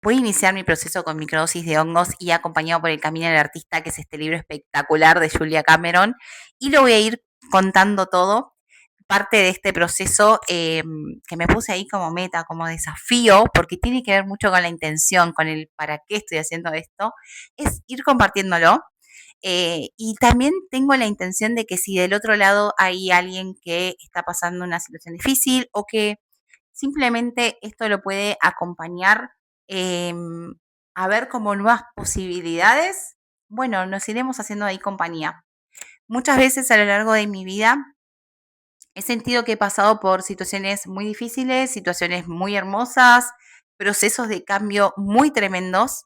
Voy a iniciar mi proceso con microdosis de hongos y acompañado por El Camino del Artista, que es este libro espectacular de Julia Cameron, y lo voy a ir contando todo. Parte de este proceso que me puse ahí como meta, como desafío, porque tiene que ver mucho con la intención, con el para qué estoy haciendo esto, es ir compartiéndolo. Y también tengo la intención de que si del otro lado hay alguien que está pasando una situación difícil o que simplemente esto lo puede acompañar a ver como nuevas posibilidades. Bueno, nos iremos haciendo ahí compañía. Muchas veces a lo largo de mi vida he sentido que he pasado por situaciones muy difíciles, situaciones muy hermosas, procesos de cambio muy tremendos,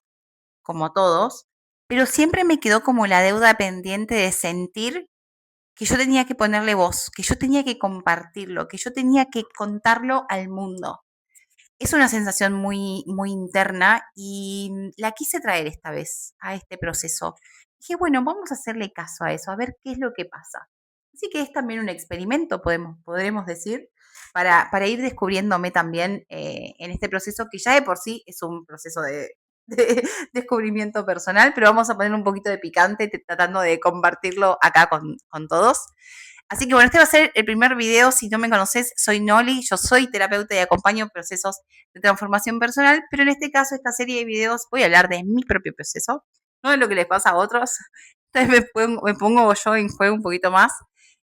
como todos, pero siempre me quedó como la deuda pendiente de sentir que yo tenía que ponerle voz, que yo tenía que compartirlo, que yo tenía que contarlo al mundo. Es una sensación muy, muy interna y la quise traer esta vez a este proceso. Dije, bueno, vamos a hacerle caso a eso, a ver qué es lo que pasa. Así que es también un experimento, podremos decir, para ir descubriéndome también en este proceso que ya de por sí es un proceso de descubrimiento personal, pero vamos a poner un poquito de picante tratando de compartirlo acá con todos. Así que bueno, este va a ser el primer video. Si no me conoces, soy Noli, yo soy terapeuta y acompaño procesos de transformación personal, pero en este caso, esta serie de videos, voy a hablar de mi propio proceso, no de lo que les pasa a otros. Entonces me pongo yo en juego un poquito más.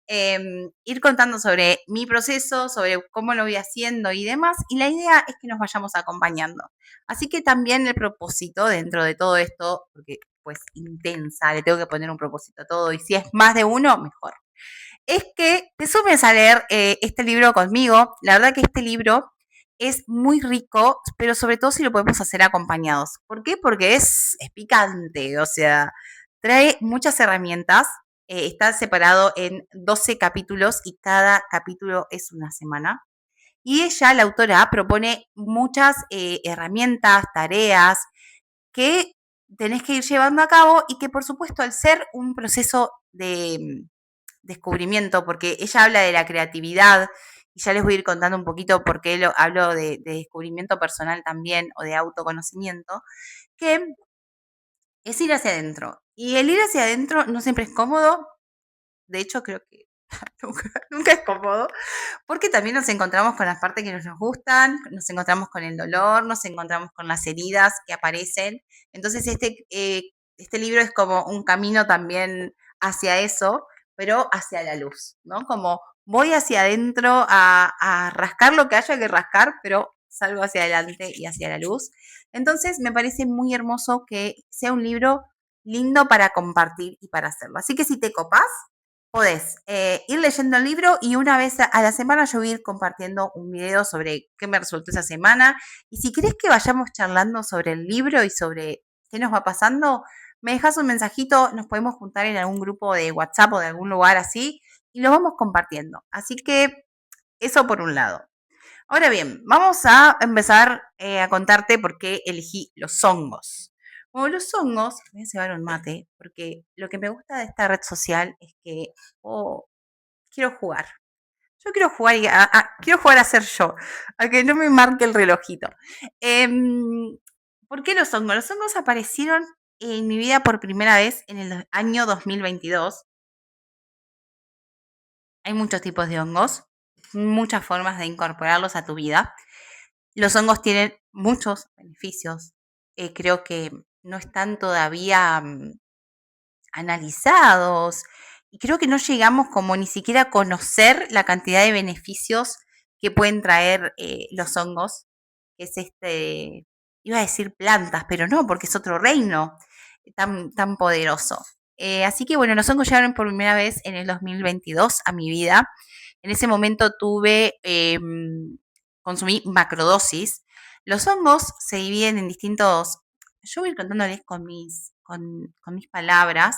Ir contando sobre mi proceso, sobre cómo lo voy haciendo y demás, y la idea es que nos vayamos acompañando. Así que también el propósito dentro de todo esto, porque pues intensa, le tengo que poner un propósito a todo, y si es más de uno, mejor es que te sumes a leer este libro conmigo. La verdad que este libro es muy rico, pero sobre todo si lo podemos hacer acompañados. ¿Por qué? Porque es picante, o sea, trae muchas herramientas. Está separado en 12 capítulos y cada capítulo es una semana. Y ella, la autora, propone muchas herramientas, tareas que tenés que ir llevando a cabo y que por supuesto al ser un proceso de descubrimiento, porque ella habla de la creatividad y ya les voy a ir contando un poquito por qué hablo de descubrimiento personal también o de autoconocimiento, que es ir hacia adentro. Y el ir hacia adentro no siempre es cómodo, de hecho creo que nunca es cómodo, porque también nos encontramos con las partes que nos gustan, nos encontramos con el dolor, nos encontramos con las heridas que aparecen. Entonces este libro es como un camino también hacia eso, pero hacia la luz, ¿no? Como voy hacia adentro a rascar lo que haya que rascar, pero salgo hacia adelante y hacia la luz. Entonces me parece muy hermoso que sea un libro lindo para compartir y para hacerlo. Así que si te copas, podés ir leyendo el libro y una vez a la semana yo voy a ir compartiendo un video sobre qué me resultó esa semana. Y si querés que vayamos charlando sobre el libro y sobre qué nos va pasando, me dejas un mensajito, nos podemos juntar en algún grupo de WhatsApp o de algún lugar así y lo vamos compartiendo. Así que eso por un lado. Ahora bien, vamos a empezar a contarte por qué elegí los hongos. Como los hongos, voy a llevar un mate, porque lo que me gusta de esta red social es que oh, quiero jugar. Yo quiero jugar y quiero jugar a ser yo, a que no me marque el relojito. Em, ¿Por qué los hongos? Los hongos aparecieron en mi vida por primera vez en el año 2022. Hay muchos tipos de hongos, muchas formas de incorporarlos a tu vida. Los hongos tienen muchos beneficios. Creo que no están todavía analizados y creo que no llegamos como ni siquiera a conocer la cantidad de beneficios que pueden traer los hongos, que es iba a decir plantas, pero no, porque es otro reino tan poderoso. Así que bueno, los hongos llegaron por primera vez en el 2022 a mi vida. En ese momento consumí macrodosis. Los hongos se dividen en distintos, yo voy a ir contándoles con mis palabras,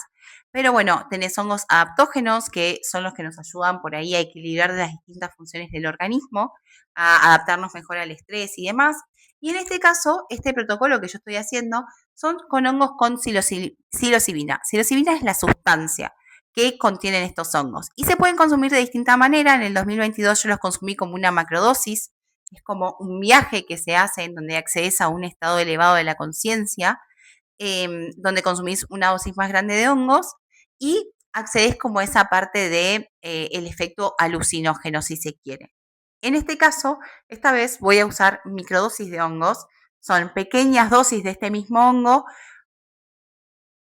pero bueno, tenés hongos adaptógenos, que son los que nos ayudan por ahí a equilibrar las distintas funciones del organismo, a adaptarnos mejor al estrés y demás. Y en este caso, este protocolo que yo estoy haciendo son con hongos con psilocibina. Psilocibina es la sustancia que contienen estos hongos y se pueden consumir de distinta manera. En el 2022 yo los consumí como una macrodosis, es como un viaje que se hace en donde accedes a un estado elevado de la conciencia, donde consumís una dosis más grande de hongos y accedes como a esa parte de el efecto alucinógeno, si se quiere. En este caso, esta vez voy a usar microdosis de hongos. Son pequeñas dosis de este mismo hongo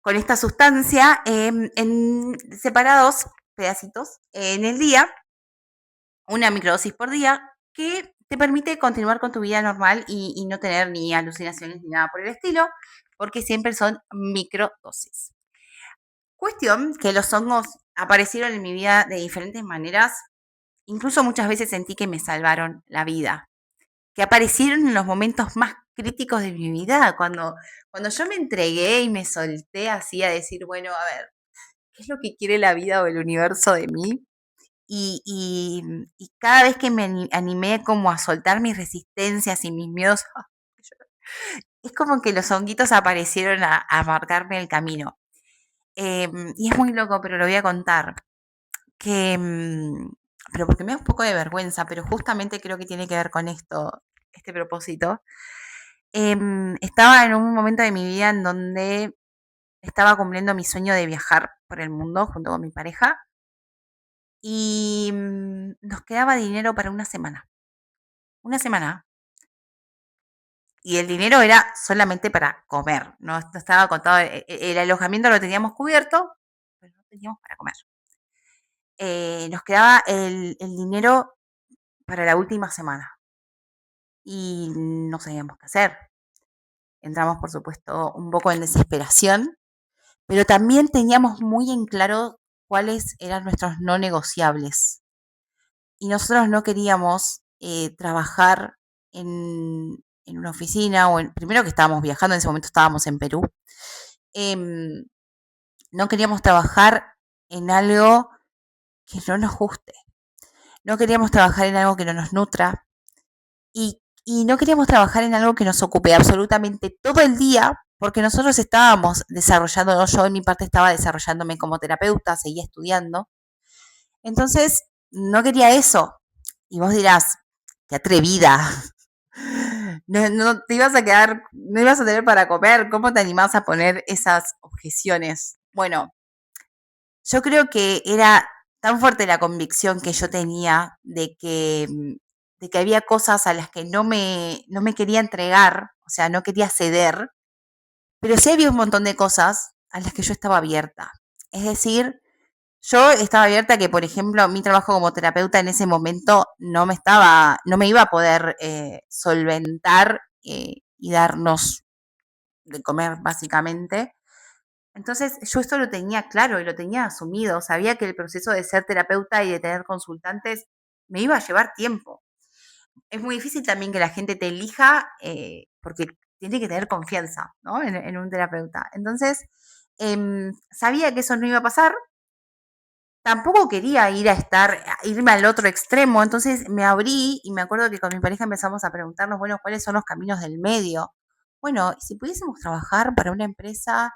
con esta sustancia en separados pedacitos en el día, una microdosis por día, que te permite continuar con tu vida normal y no tener ni alucinaciones ni nada por el estilo, porque siempre son microdosis. Cuestión que los hongos aparecieron en mi vida de diferentes maneras, incluso muchas veces sentí que me salvaron la vida, que aparecieron en los momentos más críticos de mi vida, cuando yo me entregué y me solté así a decir, bueno, a ver, ¿qué es lo que quiere la vida o el universo de mí? Y cada vez que me animé como a soltar mis resistencias y mis miedos, es como que los honguitos aparecieron a marcarme el camino. Y es muy loco, pero lo voy a contar. Que, pero porque me da un poco de vergüenza, pero justamente creo que tiene que ver con esto, este propósito. Estaba en un momento de mi vida en donde estaba cumpliendo mi sueño de viajar por el mundo junto con mi pareja y nos quedaba dinero para una semana. Una semana. Y el dinero era solamente para comer, no estaba contado, el alojamiento lo teníamos cubierto, pero no teníamos para comer. Nos quedaba el dinero para la última semana y no sabíamos qué hacer. Entramos, por supuesto, un poco en desesperación, pero también teníamos muy en claro cuáles eran nuestros no negociables. Y nosotros no queríamos trabajar en una oficina, primero que estábamos viajando, en ese momento estábamos en Perú, em, no queríamos trabajar en algo que no nos guste, no queríamos trabajar en algo que no nos nutra y no queríamos trabajar en algo que nos ocupe absolutamente todo el día, porque nosotros estábamos desarrollando, yo en mi parte estaba desarrollándome como terapeuta, seguía estudiando, entonces no quería eso. Y vos dirás, qué atrevida, no te ibas a quedar, no ibas a tener para comer, ¿cómo te animás a poner esas objeciones? Bueno, yo creo que era tan fuerte la convicción que yo tenía de que había cosas a las que no me quería entregar, o sea, no quería ceder, pero sí había un montón de cosas a las que yo estaba abierta. Es decir, yo estaba abierta a que, por ejemplo, mi trabajo como terapeuta en ese momento no me iba a poder solventar y darnos de comer, básicamente. Entonces, yo esto lo tenía claro y lo tenía asumido. Sabía que el proceso de ser terapeuta y de tener consultantes me iba a llevar tiempo. Es muy difícil también que la gente te elija porque tiene que tener confianza, ¿no? En un terapeuta. Entonces, sabía que eso no iba a pasar. Tampoco quería irme al otro extremo, entonces me abrí y me acuerdo que con mi pareja empezamos a preguntarnos, bueno, ¿cuáles son los caminos del medio? Bueno, si pudiésemos trabajar para una empresa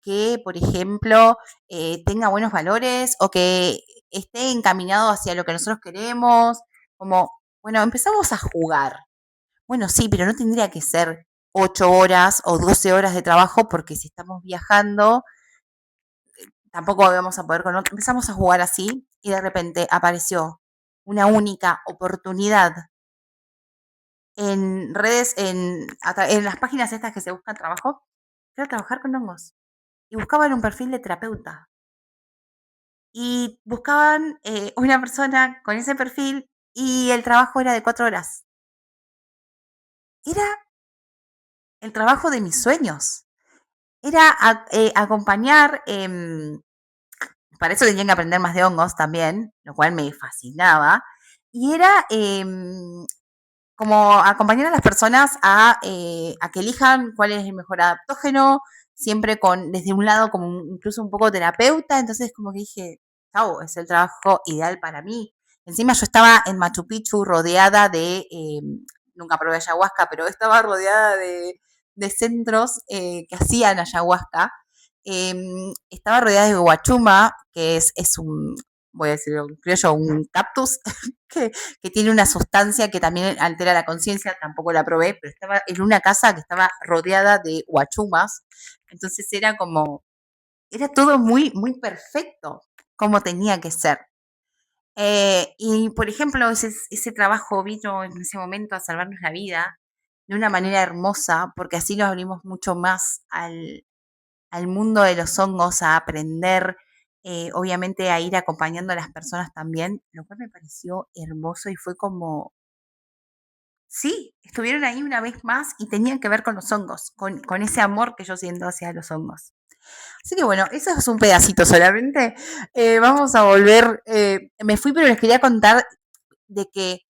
que, por ejemplo, tenga buenos valores o que esté encaminado hacia lo que nosotros queremos, como, bueno, empezamos a jugar. Bueno, sí, pero no tendría que ser 8 horas o 12 horas de trabajo porque si estamos viajando tampoco íbamos a poder con otro. Empezamos a jugar así y de repente apareció una única oportunidad en redes, en las páginas estas que se buscan trabajo, que era trabajar con hongos. Y buscaban un perfil de terapeuta. Y buscaban una persona con ese perfil y el trabajo era de 4 horas. Era el trabajo de mis sueños. Era acompañar, para eso tenían que aprender más de hongos también, lo cual me fascinaba. Y era como acompañar a las personas a que elijan cuál es el mejor adaptógeno, siempre desde un lado como incluso un poco terapeuta, entonces como que dije, chau, es el trabajo ideal para mí. Encima yo estaba en Machu Picchu rodeada nunca probé ayahuasca, pero estaba rodeada de centros que hacían ayahuasca. Estaba rodeada de Huachuma, que es voy a decirlo en criollo, un cactus, que, que tiene una sustancia que también altera la conciencia, tampoco la probé, pero estaba en una casa que estaba rodeada de huachumas, entonces era todo muy, muy perfecto, como tenía que ser. Y por ejemplo, ese trabajo vino en ese momento a salvarnos la vida de una manera hermosa, porque así nos abrimos mucho más al mundo de los hongos, a aprender, obviamente a ir acompañando a las personas también, lo cual me pareció hermoso y fue como, sí, estuvieron ahí una vez más y tenían que ver con los hongos, con ese amor que yo siento hacia los hongos. Así que bueno, eso es un pedacito solamente. Vamos a volver, me fui, pero les quería contar de que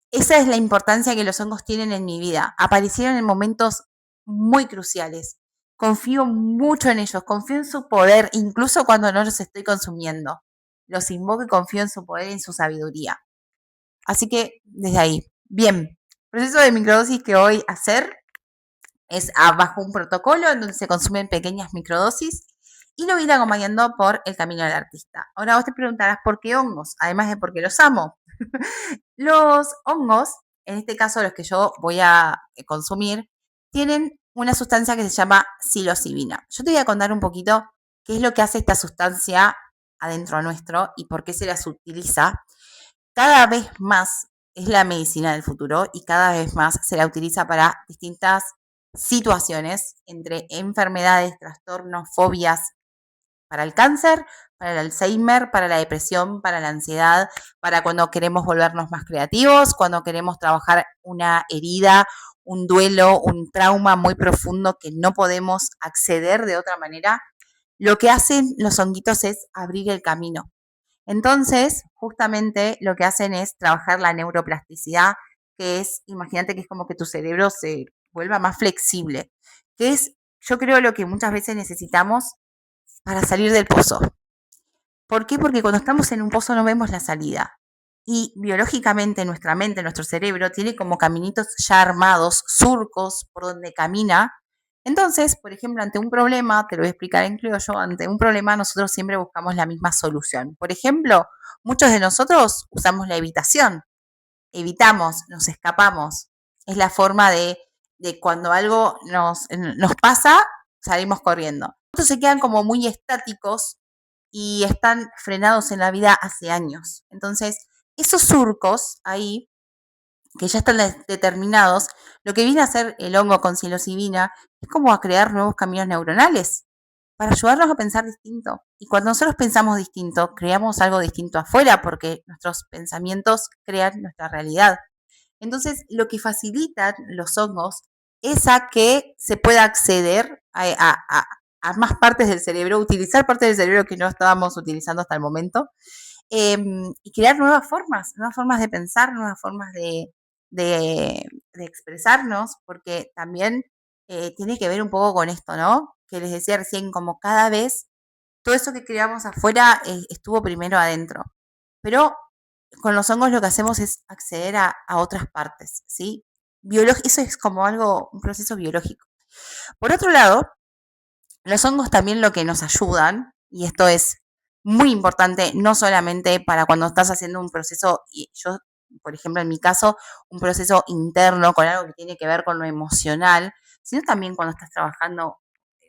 esa es la importancia que los hongos tienen en mi vida. Aparecieron en momentos muy cruciales. Confío mucho en ellos, confío en su poder, incluso cuando no los estoy consumiendo. Los invoco y confío en su poder y en su sabiduría. Así que desde ahí. Bien, proceso de microdosis que voy a hacer es bajo un protocolo en donde se consumen pequeñas microdosis y lo voy a ir acompañando por el camino del artista. Ahora vos te preguntarás por qué hongos, además de porque los amo. Los hongos, en este caso los que yo voy a consumir, tienen una sustancia que se llama psilocibina. Yo te voy a contar un poquito qué es lo que hace esta sustancia adentro nuestro y por qué se las utiliza. Cada vez más es la medicina del futuro y cada vez más se la utiliza para distintas situaciones, entre enfermedades, trastornos, fobias, para el cáncer, para el Alzheimer, para la depresión, para la ansiedad, para cuando queremos volvernos más creativos, cuando queremos trabajar una herida, un duelo, un trauma muy profundo que no podemos acceder de otra manera. Lo que hacen los honguitos es abrir el camino. Entonces, justamente lo que hacen es trabajar la neuroplasticidad, que es, imagínate que es como que tu cerebro se vuelva más flexible, que es, yo creo, lo que muchas veces necesitamos para salir del pozo. ¿Por qué? Porque cuando estamos en un pozo no vemos la salida. Y biológicamente nuestra mente, nuestro cerebro, tiene como caminitos ya armados, surcos por donde camina. Entonces, por ejemplo, ante un problema, te lo voy a explicar en criollo, ante un problema nosotros siempre buscamos la misma solución. Por ejemplo, muchos de nosotros usamos la evitación, evitamos, nos escapamos. Es la forma de cuando algo nos pasa, salimos corriendo. Otros se quedan como muy estáticos y están frenados en la vida hace años. Entonces, esos surcos ahí, que ya están determinados, lo que viene a hacer el hongo con psilocibina es como a crear nuevos caminos neuronales para ayudarnos a pensar distinto. Y cuando nosotros pensamos distinto, creamos algo distinto afuera porque nuestros pensamientos crean nuestra realidad. Entonces, lo que facilitan los hongos es a que se pueda acceder a más partes del cerebro, utilizar partes del cerebro que no estábamos utilizando hasta el momento, y crear nuevas formas de pensar, nuevas formas de expresarnos, porque también tiene que ver un poco con esto, ¿no? Que les decía recién, como cada vez todo eso que creamos afuera estuvo primero adentro. Pero con los hongos lo que hacemos es acceder a otras partes, ¿sí? Eso es como algo, un proceso biológico. Por otro lado, los hongos también lo que nos ayudan, y esto es muy importante, no solamente para cuando estás haciendo un proceso, y yo, por ejemplo, en mi caso, un proceso interno con algo que tiene que ver con lo emocional, sino también cuando estás trabajando,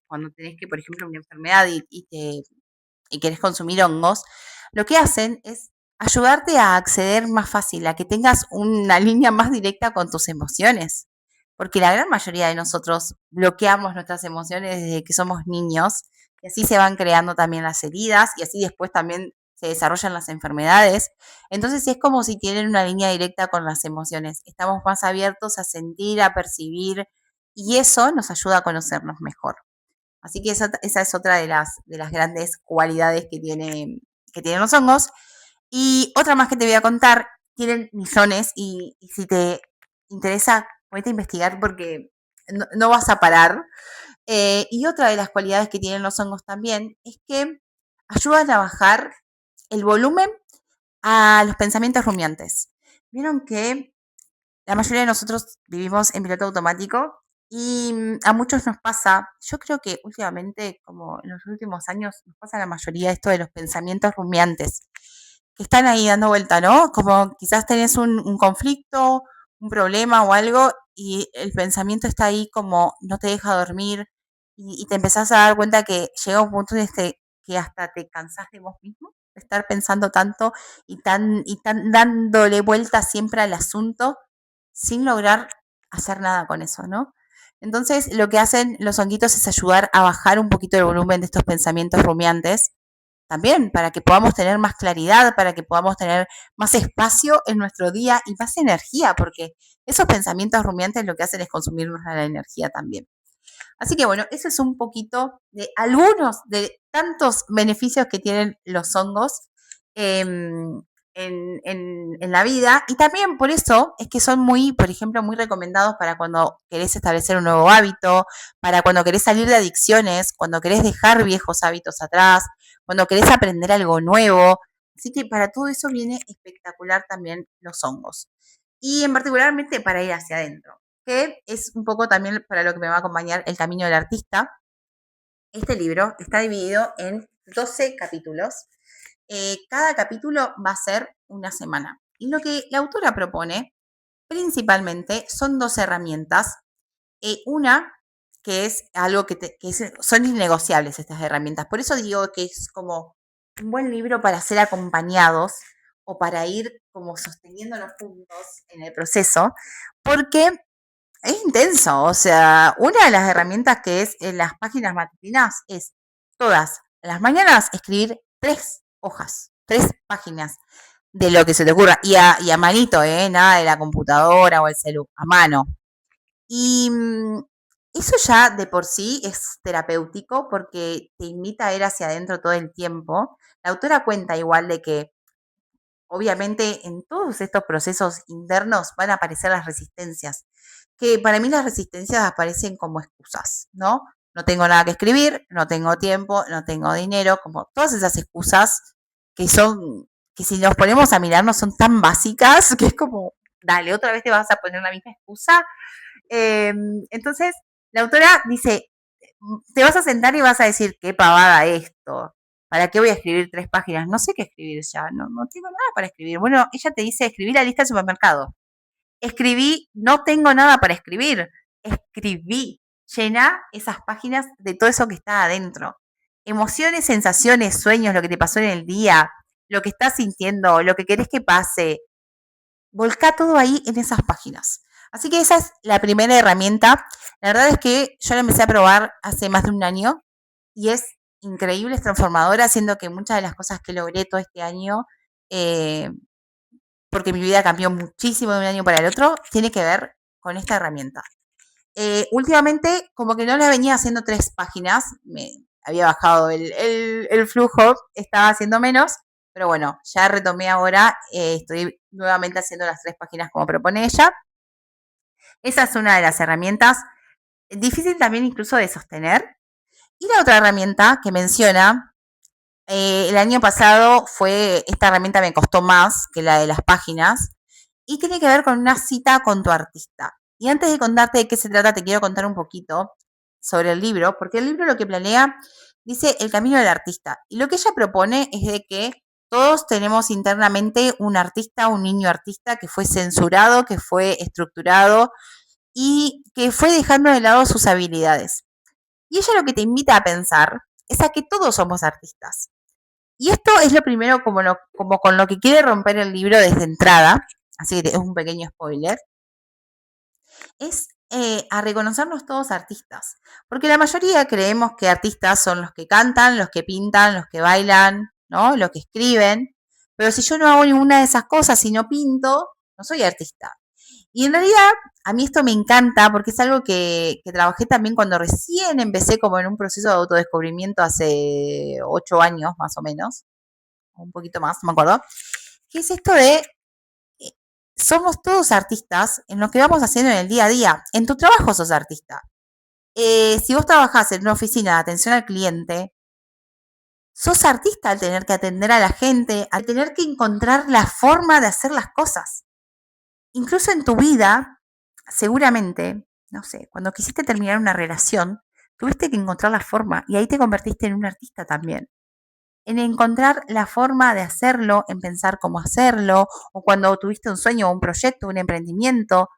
cuando tenés que, por ejemplo, una enfermedad y querés consumir hongos, lo que hacen es ayudarte a acceder más fácil, a que tengas una línea más directa con tus emociones. Porque la gran mayoría de nosotros bloqueamos nuestras emociones desde que somos niños y así se van creando también las heridas y así después también se desarrollan las enfermedades. Entonces es como si tienen una línea directa con las emociones. Estamos más abiertos a sentir, a percibir y eso nos ayuda a conocernos mejor. Así que esa es otra de las grandes cualidades que tienen los hongos. Y otra más que te voy a contar, tienen millones y si te interesa, ponete a investigar porque no vas a parar. Y otra de las cualidades que tienen los hongos también es que ayudan a bajar el volumen a los pensamientos rumiantes. Vieron que la mayoría de nosotros vivimos en piloto automático y a muchos nos pasa, yo creo que últimamente, como en los últimos años, nos pasa a la mayoría esto de los pensamientos rumiantes. que están ahí dando vuelta, ¿no? Como quizás tenés un conflicto, un problema o algo y el pensamiento está ahí como no te deja dormir y te empezás a dar cuenta que llega un punto en este que hasta te cansás de vos mismo, de estar pensando tanto y tan dándole vuelta siempre al asunto sin lograr hacer nada con eso, ¿no? Entonces, lo que hacen los honguitos es ayudar a bajar un poquito el volumen de estos pensamientos rumiantes, también para que podamos tener más claridad, para que podamos tener más espacio en nuestro día y más energía, porque esos pensamientos rumiantes lo que hacen es consumirnos la energía también. Así que bueno, eso es un poquito de algunos de tantos beneficios que tienen los hongos en la vida. Y también por eso es que son muy, por ejemplo, muy recomendados para cuando querés establecer un nuevo hábito, para cuando querés salir de adicciones, cuando querés dejar viejos hábitos atrás, cuando querés aprender algo nuevo. Así que para todo eso viene espectacular también los hongos. Y en particularmente para ir hacia adentro, que es un poco también para lo que me va a acompañar el camino del artista. Este libro está dividido en 12 capítulos. Cada capítulo va a ser una semana. Y lo que la autora propone principalmente son dos herramientas. Una que es algo son innegociables estas herramientas. Por eso digo que es como un buen libro para ser acompañados o para ir como sosteniéndonos juntos en el proceso, porque es intenso. O sea, una de las herramientas que es en las páginas matutinas es todas las mañanas escribir 3 hojas, 3 páginas de lo que se te ocurra. Y a manito, nada de la computadora o el celu, a mano. Y eso ya de por sí es terapéutico porque te invita a ir hacia adentro todo el tiempo. La autora cuenta igual de que obviamente en todos estos procesos internos van a aparecer las resistencias, que para mí las resistencias aparecen como excusas, ¿no? No tengo nada que escribir, no tengo tiempo, no tengo dinero, como todas esas excusas que son, que si nos ponemos a mirarnos son tan básicas que es como, dale, otra vez te vas a poner la misma excusa. Entonces, la autora dice, te vas a sentar y vas a decir, qué pavada esto. ¿Para qué voy a escribir 3 páginas? No sé qué escribir ya, no tengo nada para escribir. Bueno, ella te dice, escribir la lista del supermercado. Escribí, no tengo nada para escribir. Escribí, llena esas páginas de todo eso que está adentro. Emociones, sensaciones, sueños, lo que te pasó en el día, lo que estás sintiendo, lo que querés que pase, volcá todo ahí en esas páginas. Así que esa es la primera herramienta. La verdad es que yo la empecé a probar hace más de un año y es increíble, es transformadora, haciendo que muchas de las cosas que logré todo este año, eh, porque mi vida cambió muchísimo de un año para el otro, tiene que ver con esta herramienta. Últimamente, como que no la venía haciendo 3 páginas, me había bajado el flujo, estaba haciendo menos, pero bueno, ya retomé ahora, estoy nuevamente haciendo las 3 páginas como propone ella. Esa es una de las herramientas, difícil también incluso de sostener. Y la otra herramienta que menciona, el año pasado esta herramienta me costó más que la de las páginas, y tiene que ver con una cita con tu artista. Y antes de contarte de qué se trata, te quiero contar un poquito sobre el libro, porque el libro lo que planea dice el camino del artista. Y lo que ella propone es de que todos tenemos internamente un artista, un niño artista que fue censurado, que fue estructurado y que fue dejando de lado sus habilidades. Y ella lo que te invita a pensar es a que todos somos artistas. Y esto es lo primero como con lo que quiere romper el libro desde entrada, así que es un pequeño spoiler, es a reconocernos todos artistas. Porque la mayoría creemos que artistas son los que cantan, los que pintan, los que bailan, ¿no? Los que escriben. Pero si yo no hago ninguna de esas cosas y no pinto, no soy artista. Y en realidad a mí esto me encanta porque es algo que trabajé también cuando recién empecé como en un proceso de autodescubrimiento hace 8 años más o menos, un poquito más, no me acuerdo, que es esto de somos todos artistas en lo que vamos haciendo en el día a día. En tu trabajo sos artista. Si vos trabajás en una oficina de atención al cliente, sos artista al tener que atender a la gente, al tener que encontrar la forma de hacer las cosas. Incluso en tu vida, seguramente, no sé, cuando quisiste terminar una relación, tuviste que encontrar la forma y ahí te convertiste en un artista también. en encontrar la forma de hacerlo, en pensar cómo hacerlo, o cuando tuviste un sueño, un proyecto, un emprendimiento,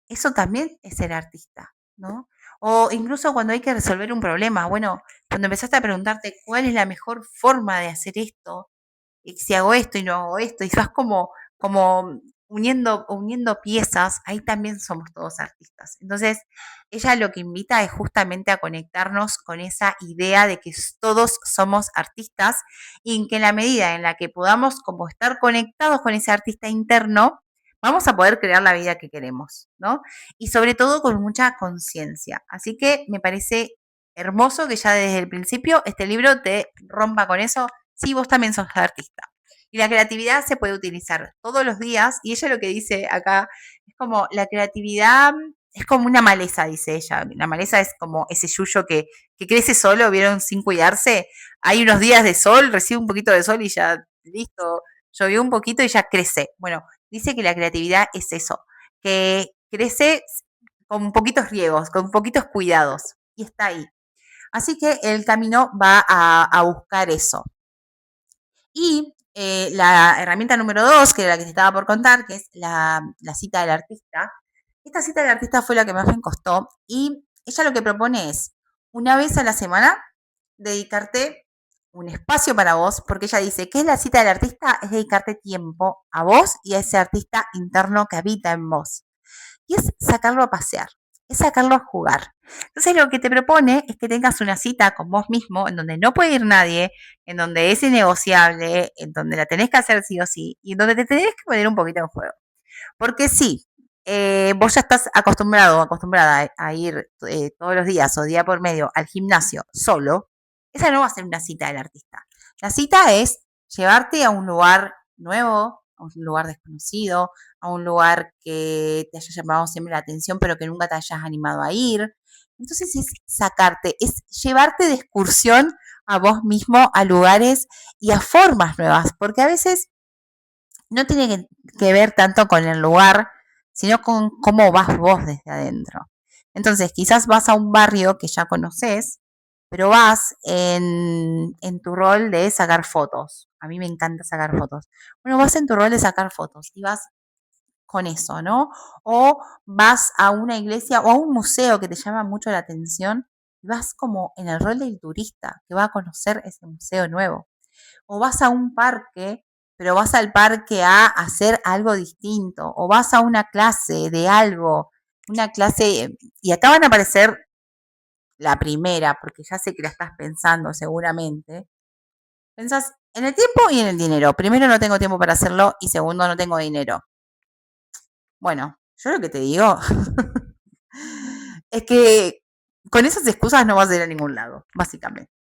eso también es ser artista, ¿no? O incluso cuando hay que resolver un problema, bueno, cuando empezaste a preguntarte cuál es la mejor forma de hacer esto, y si hago esto y no hago esto, y vas como uniendo piezas, ahí también somos todos artistas. Entonces, ella lo que invita es justamente a conectarnos con esa idea de que todos somos artistas y en que en la medida en la que podamos como estar conectados con ese artista interno, vamos a poder crear la vida que queremos, ¿no? Y sobre todo con mucha conciencia. Así que me parece hermoso que ya desde el principio este libro te rompa con eso. Sí, vos también sos artista. Y la creatividad se puede utilizar todos los días. Y ella lo que dice acá es como la creatividad es como una maleza, dice ella. La maleza es como ese yuyo que crece solo, vieron, sin cuidarse. Hay unos días de sol, recibe un poquito de sol y ya, listo, llovió un poquito y ya crece. Bueno, dice que la creatividad es eso, que crece con poquitos riegos, con poquitos cuidados. Y está ahí. Así que el camino va a buscar eso. Y la herramienta número 2, que era la que te estaba por contar, que es la cita del artista. Esta cita del artista fue la que más me costó y ella lo que propone es, una vez a la semana, dedicarte un espacio para vos, porque ella dice que es la cita del artista, es dedicarte tiempo a vos y a ese artista interno que habita en vos. Y es sacarlo a pasear, es sacarlo a jugar. Entonces lo que te propone es que tengas una cita con vos mismo en donde no puede ir nadie, en donde es innegociable, en donde la tenés que hacer sí o sí, y en donde te tenés que poner un poquito en juego. Porque sí, vos ya estás acostumbrado, acostumbrada a ir todos los días o día por medio al gimnasio solo, esa no va a ser una cita del artista. La cita es llevarte a un lugar nuevo, a un lugar desconocido, a un lugar que te haya llamado siempre la atención, pero que nunca te hayas animado a ir. Entonces es sacarte, es llevarte de excursión a vos mismo a lugares y a formas nuevas, porque a veces no tiene que ver tanto con el lugar, sino con cómo vas vos desde adentro. Entonces, quizás vas a un barrio que ya conoces, pero vas en tu rol de sacar fotos. A mí me encanta sacar fotos. Bueno, vas en tu rol de sacar fotos y vas con eso, ¿no? O vas a una iglesia o a un museo que te llama mucho la atención y vas como en el rol del turista que va a conocer ese museo nuevo. O vas a un parque, pero vas al parque a hacer algo distinto, o vas a una clase de algo, una clase, y acá van a aparecer la primera, porque ya sé que la estás pensando seguramente. Pensás en el tiempo y en el dinero. Primero, no tengo tiempo para hacerlo y segundo, no tengo dinero. Bueno, yo lo que te digo es que con esas excusas no vas a ir a ningún lado, básicamente.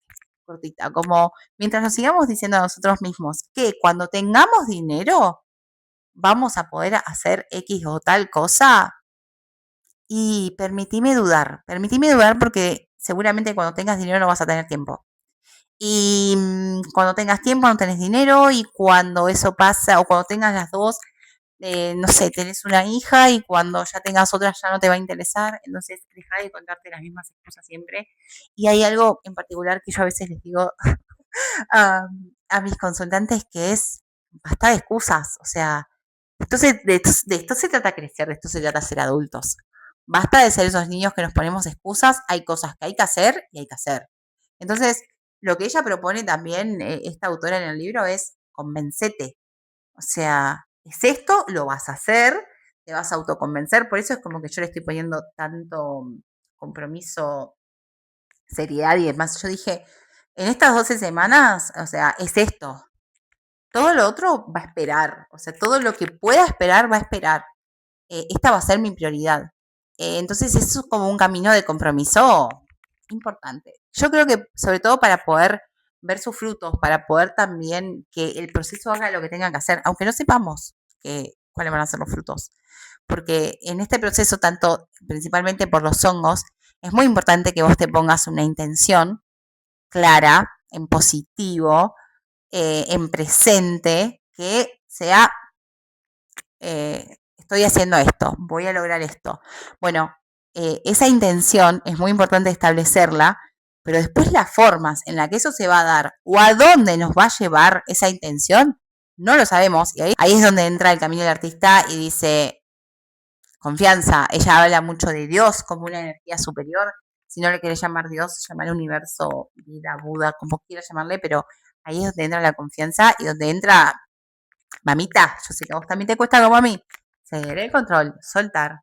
Cortita, como mientras nos sigamos diciendo a nosotros mismos que cuando tengamos dinero vamos a poder hacer X o tal cosa. Y permitime dudar porque seguramente cuando tengas dinero no vas a tener tiempo. Y cuando tengas tiempo no tenés dinero y cuando eso pasa o cuando tengas las dos, no sé, tenés una hija y cuando ya tengas otra ya no te va a interesar, entonces deja de contarte las mismas excusas siempre. Y hay algo en particular que yo a veces les digo a mis consultantes que es basta de excusas, o sea, entonces de esto se trata crecer, de esto se trata ser adultos. Basta de ser esos niños que nos ponemos excusas, hay cosas que hay que hacer y hay que hacer. Entonces, lo que ella propone también, esta autora en el libro, es convencete. O sea, es esto, lo vas a hacer, te vas a autoconvencer. Por eso es como que yo le estoy poniendo tanto compromiso, seriedad y demás. Yo dije, en estas 12 semanas, o sea, es esto. Todo lo otro va a esperar. O sea, todo lo que pueda esperar va a esperar. Esta va a ser mi prioridad. Entonces, eso es como un camino de compromiso importante. Yo creo que sobre todo para poder ver sus frutos, para poder también que el proceso haga lo que tenga que hacer, aunque no sepamos cuáles van a ser los frutos. Porque en este proceso, tanto principalmente por los hongos, es muy importante que vos te pongas una intención clara, en positivo, en presente, que sea estoy haciendo esto, voy a lograr esto. Bueno, esa intención es muy importante establecerla pero después las formas en las que eso se va a dar o a dónde nos va a llevar esa intención, no lo sabemos. Y ahí es donde entra el camino del artista y dice, confianza. Ella habla mucho de Dios como una energía superior. Si no le querés llamar Dios, llamar universo, vida, Buda, como quieras llamarle, pero ahí es donde entra la confianza y donde entra, mamita, yo sé que a vos también te cuesta como a mí, ceder el control, soltar.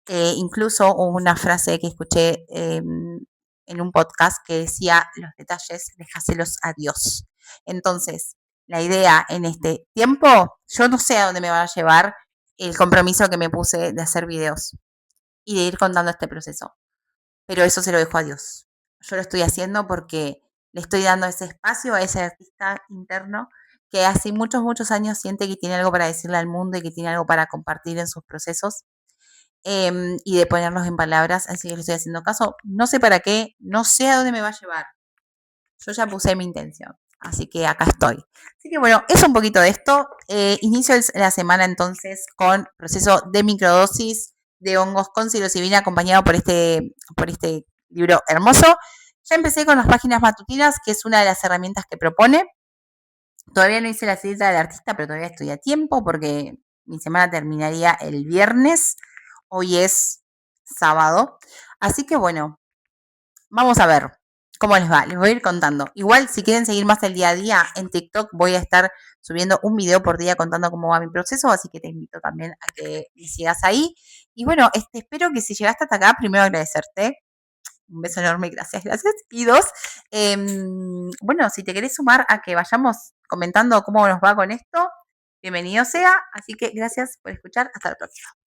Incluso hubo una frase que escuché en un podcast que decía, los detalles, déjaselos a Dios. Entonces, la idea en este tiempo, yo no sé a dónde me va a llevar el compromiso que me puse de hacer videos y de ir contando este proceso, pero eso se lo dejo a Dios. Yo lo estoy haciendo porque le estoy dando ese espacio a ese artista interno que hace muchos, muchos años siente que tiene algo para decirle al mundo y que tiene algo para compartir en sus procesos, y de ponerlos en palabras, así que le estoy haciendo caso. No sé para qué, no sé a dónde me va a llevar. Yo ya puse mi intención, así que acá estoy. Así que bueno, es un poquito de esto. Inicio la semana entonces con proceso de microdosis de hongos con psilocibina acompañado por este libro hermoso. Ya empecé con las páginas matutinas, que es una de las herramientas que propone. Todavía no hice la cita del artista, pero todavía estoy a tiempo porque mi semana terminaría el viernes. Hoy es sábado. Así que bueno, vamos a ver cómo les va. Les voy a ir contando. Igual, si quieren seguir más el día a día, en TikTok voy a estar subiendo un video por día contando cómo va mi proceso. Así que te invito también a que me sigas ahí. Y bueno, espero que si llegaste hasta acá, primero agradecerte. Un beso enorme, gracias, gracias. Y dos, bueno, si te querés sumar a que vayamos comentando cómo nos va con esto, bienvenido sea. Así que gracias por escuchar. Hasta la próxima.